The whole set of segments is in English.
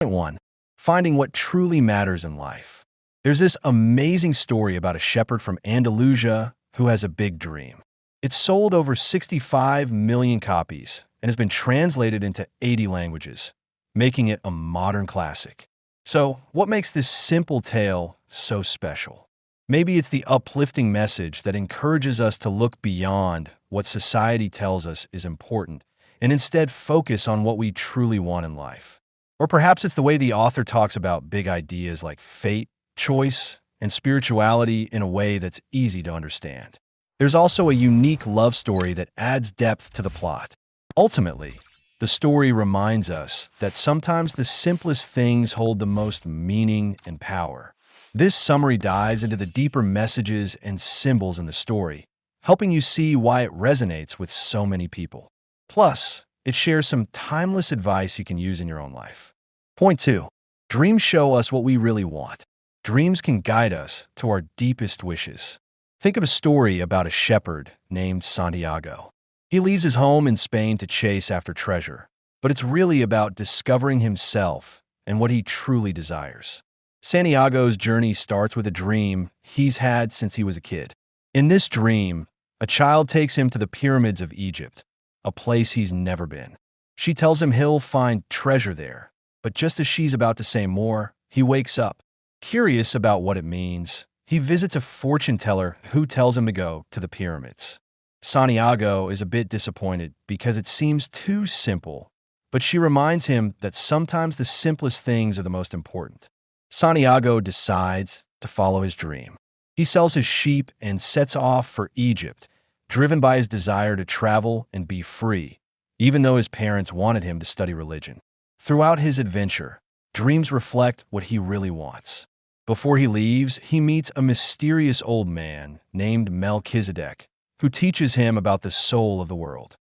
1. Finding what truly matters in life. There's this amazing story about a shepherd from Andalusia who has a big dream. It's sold over 65 million copies and has been translated into 80 languages, making it a modern classic. So, what makes this simple tale so special? Maybe it's the uplifting message that encourages us to look beyond what society tells us is important and instead focus on what we truly want in life. Or perhaps it's the way the author talks about big ideas like fate, choice, and spirituality in a way that's easy to understand. There's also a unique love story that adds depth to the plot. Ultimately, the story reminds us that sometimes the simplest things hold the most meaning and power. This summary dives into the deeper messages and symbols in the story, helping you see why it resonates with so many people. Plus, it shares some timeless advice you can use in your own life. Point 2. Dreams show us what we really want. Dreams can guide us to our deepest wishes. Think of a story about a shepherd named Santiago. He leaves his home in Spain to chase after treasure, but it's really about discovering himself and what he truly desires. Santiago's journey starts with a dream he's had since he was a kid. In this dream, a child takes him to the pyramids of Egypt, a place he's never been. She tells him he'll find treasure there, but just as she's about to say more, he wakes up. Curious about what it means, he visits a fortune teller who tells him to go to the pyramids. Santiago is a bit disappointed because it seems too simple, but she reminds him that sometimes the simplest things are the most important. Santiago decides to follow his dream. He sells his sheep and sets off for Egypt, driven by his desire to travel and be free, even though his parents wanted him to study religion. Throughout his adventure, dreams reflect what he really wants. Before he leaves, he meets a mysterious old man named Melchizedek, who teaches him about the soul of the world.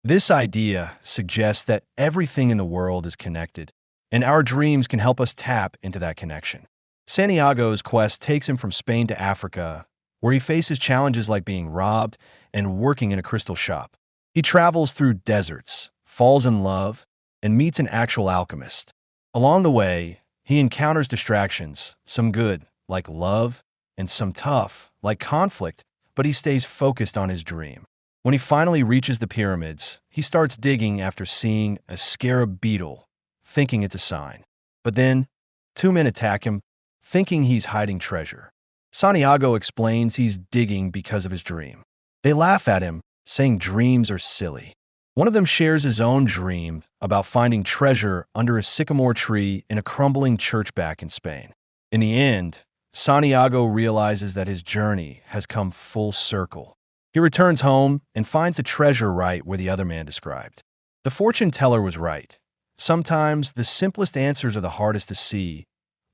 This idea suggests that everything in the world is connected, and our dreams can help us tap into that connection. Santiago's quest takes him from Spain to Africa, where he faces challenges like being robbed and working in a crystal shop. He travels through deserts, falls in love, and meets an actual alchemist. Along the way, he encounters distractions, some good, like love, and some tough, like conflict, but he stays focused on his dream. When he finally reaches the pyramids, he starts digging after seeing a scarab beetle, thinking it's a sign. But then, two men attack him, thinking he's hiding treasure. Santiago explains he's digging because of his dream. They laugh at him, saying dreams are silly. One of them shares his own dream about finding treasure under a sycamore tree in a crumbling church back in Spain. In the end, Santiago realizes that his journey has come full circle. He returns home and finds the treasure right where the other man described. The fortune teller was right. Sometimes the simplest answers are the hardest to see,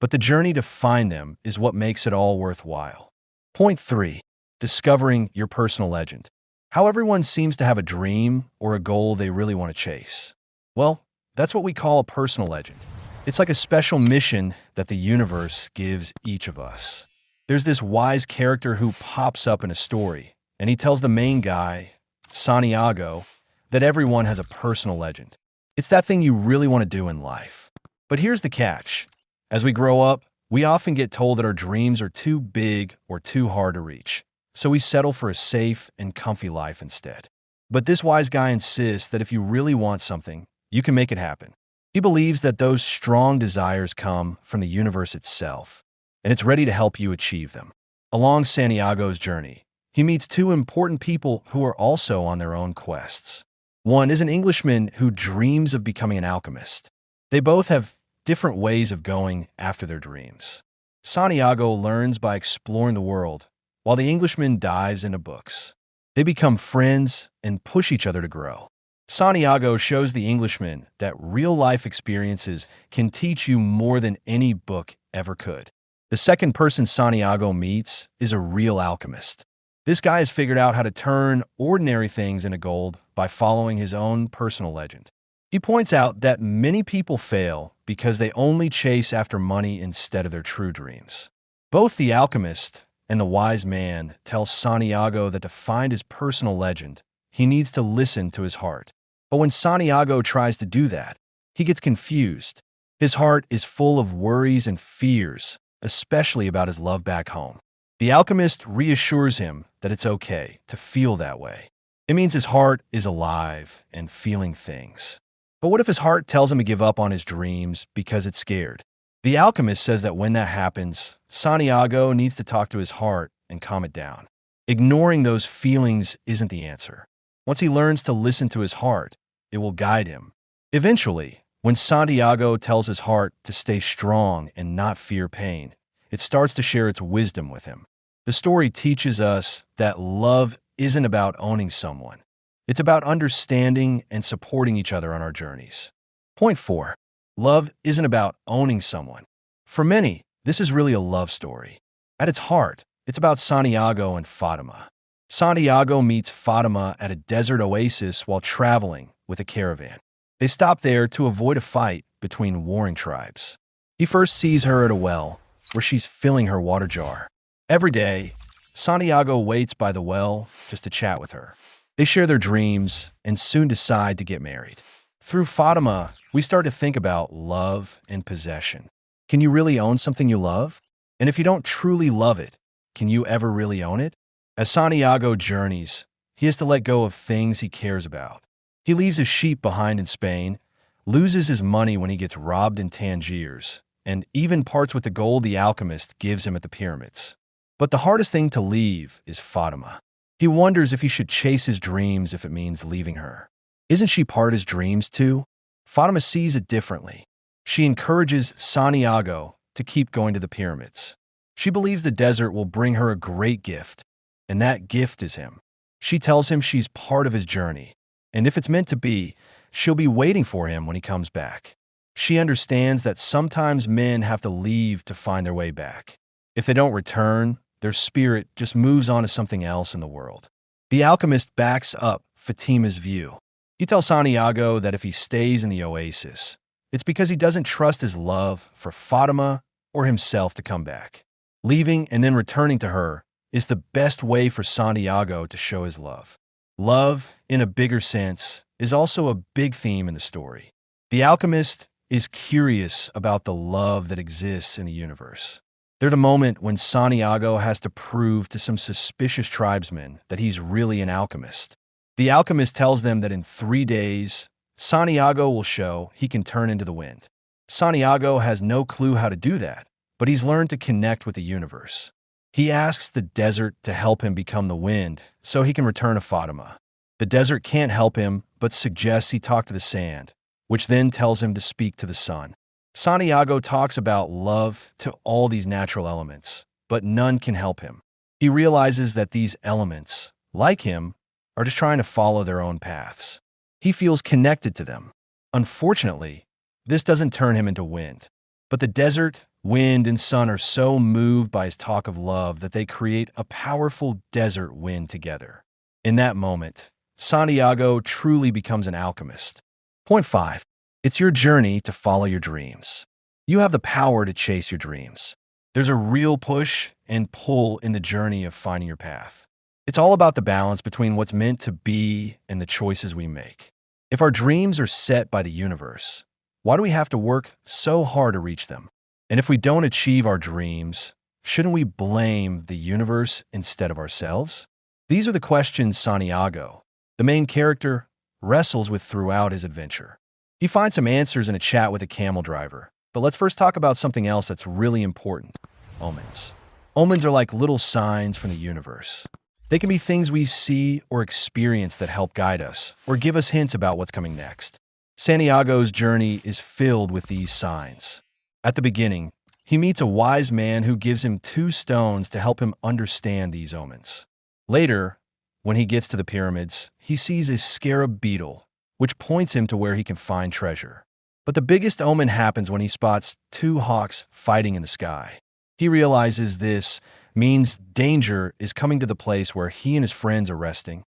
but the journey to find them is what makes it all worthwhile. Point 3. Discovering your personal legend. How everyone seems to have a dream or a goal they really want to chase. Well, that's what we call a personal legend. It's like a special mission that the universe gives each of us. There's this wise character who pops up in a story, and he tells the main guy, Santiago, that everyone has a personal legend. It's that thing you really want to do in life. But here's the catch. As we grow up, we often get told that our dreams are too big or too hard to reach, so we settle for a safe and comfy life instead. But this wise guy insists that if you really want something, you can make it happen. He believes that those strong desires come from the universe itself, and it's ready to help you achieve them. Along Santiago's journey, he meets two important people who are also on their own quests. One is an Englishman who dreams of becoming an alchemist. They both have different ways of going after their dreams. Santiago learns by exploring the world, while the Englishman dives into books. They become friends and push each other to grow. Santiago shows the Englishman that real-life experiences can teach you more than any book ever could. The second person Santiago meets is a real alchemist. This guy has figured out how to turn ordinary things into gold by following his own personal legend. He points out that many people fail because they only chase after money instead of their true dreams. Both the alchemist and the wise man tell Santiago that to find his personal legend, he needs to listen to his heart. But when Santiago tries to do that, he gets confused. His heart is full of worries and fears, especially about his love back home. The alchemist reassures him that it's okay to feel that way. It means his heart is alive and feeling things. But what if his heart tells him to give up on his dreams because it's scared? The alchemist says that when that happens, Santiago needs to talk to his heart and calm it down. Ignoring those feelings isn't the answer. Once he learns to listen to his heart, it will guide him. Eventually, when Santiago tells his heart to stay strong and not fear pain, it starts to share its wisdom with him. The story teaches us that love isn't about owning someone. It's about understanding and supporting each other on our journeys. Point 4. Love isn't about owning someone. For many, this is really a love story. At its heart, it's about Santiago and Fatima. Santiago meets Fatima at a desert oasis while traveling with a caravan. They stop there to avoid a fight between warring tribes. He first sees her at a well, where she's filling her water jar. Every day, Santiago waits by the well just to chat with her. They share their dreams and soon decide to get married. Through Fatima, we start to think about love and possession. Can you really own something you love? And if you don't truly love it, can you ever really own it? As Santiago journeys, he has to let go of things he cares about. He leaves his sheep behind in Spain, loses his money when he gets robbed in Tangiers, and even parts with the gold the alchemist gives him at the pyramids. But the hardest thing to leave is Fatima. He wonders if he should chase his dreams if it means leaving her. Isn't she part of his dreams too? Fatima sees it differently. She encourages Santiago to keep going to the pyramids. She believes the desert will bring her a great gift, and that gift is him. She tells him she's part of his journey, and if it's meant to be, she'll be waiting for him when he comes back. She understands that sometimes men have to leave to find their way back. If they don't return, their spirit just moves on to something else in the world. The alchemist backs up Fatima's view. He tells Santiago that if he stays in the oasis, it's because he doesn't trust his love for Fatima or himself to come back. Leaving and then returning to her is the best way for Santiago to show his love. Love, in a bigger sense, is also a big theme in the story. The alchemist is curious about the love that exists in the universe. There's a moment when Santiago has to prove to some suspicious tribesmen that he's really an alchemist. The alchemist tells them that in 3 days, Santiago will show he can turn into the wind. Santiago has no clue how to do that, but he's learned to connect with the universe. He asks the desert to help him become the wind so he can return to Fatima. The desert can't help him, but suggests he talk to the sand, which then tells him to speak to the sun. Santiago talks about love to all these natural elements, but none can help him. He realizes that these elements, like him, are just trying to follow their own paths. He feels connected to them. Unfortunately, this doesn't turn him into wind. But the desert, wind, and sun are so moved by his talk of love that they create a powerful desert wind together. In that moment, Santiago truly becomes an alchemist. Point 5. It's your journey to follow your dreams. You have the power to chase your dreams. There's a real push and pull in the journey of finding your path. It's all about the balance between what's meant to be and the choices we make. If our dreams are set by the universe, why do we have to work so hard to reach them? And if we don't achieve our dreams, shouldn't we blame the universe instead of ourselves? These are the questions Santiago, the main character, wrestles with throughout his adventure. He finds some answers in a chat with a camel driver, but let's first talk about something else that's really important: omens. Omens are like little signs from the universe. They can be things we see or experience that help guide us or give us hints about what's coming next. Santiago's journey is filled with these signs. At the beginning, he meets a wise man who gives him 2 stones to help him understand these omens. Later, when he gets to the pyramids, he sees a scarab beetle, which points him to where he can find treasure. But the biggest omen happens when he spots 2 hawks fighting in the sky. He realizes this means danger is coming to the place where he and his friends are resting,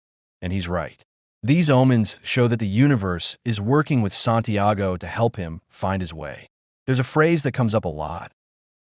and he's right. These omens show that the universe is working with Santiago to help him find his way. There's a phrase that comes up a lot: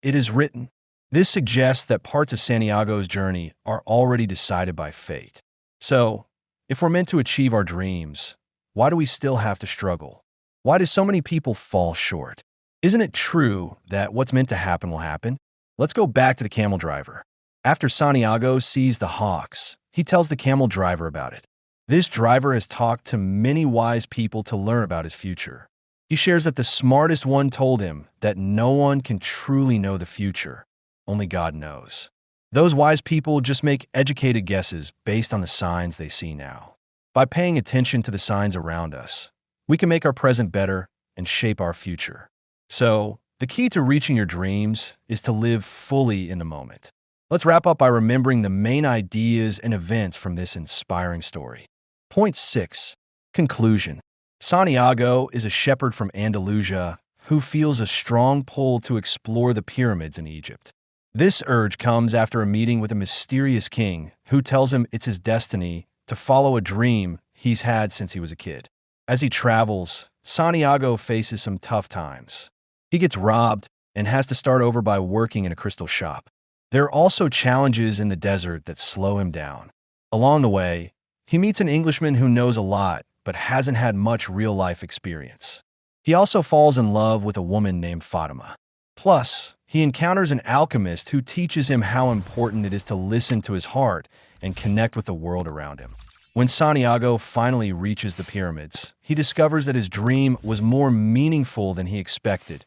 "It is written." This suggests that parts of Santiago's journey are already decided by fate. So, if we're meant to achieve our dreams, why do we still have to struggle? Why do so many people fall short? Isn't it true that what's meant to happen will happen? Let's go back to the camel driver. After Santiago sees the hawks, he tells the camel driver about it. This driver has talked to many wise people to learn about his future. He shares that the smartest one told him that no one can truly know the future. Only God knows. Those wise people just make educated guesses based on the signs they see now. By paying attention to the signs around us, we can make our present better and shape our future. So, the key to reaching your dreams is to live fully in the moment. Let's wrap up by remembering the main ideas and events from this inspiring story. Point 6. Conclusion. Santiago is a shepherd from Andalusia who feels a strong pull to explore the pyramids in Egypt. This urge comes after a meeting with a mysterious king who tells him it's his destiny to follow a dream he's had since he was a kid. As he travels, Santiago faces some tough times. He gets robbed and has to start over by working in a crystal shop. There are also challenges in the desert that slow him down. Along the way, he meets an Englishman who knows a lot but hasn't had much real-life experience. He also falls in love with a woman named Fatima. Plus, he encounters an alchemist who teaches him how important it is to listen to his heart and connect with the world around him. When Santiago finally reaches the pyramids, he discovers that his dream was more meaningful than he expected,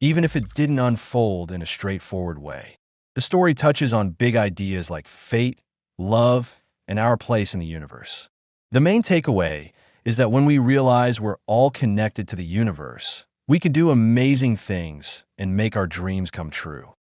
even if it didn't unfold in a straightforward way. The story touches on big ideas like fate, love, and our place in the universe. The main takeaway is that when we realize we're all connected to the universe, we can do amazing things and make our dreams come true.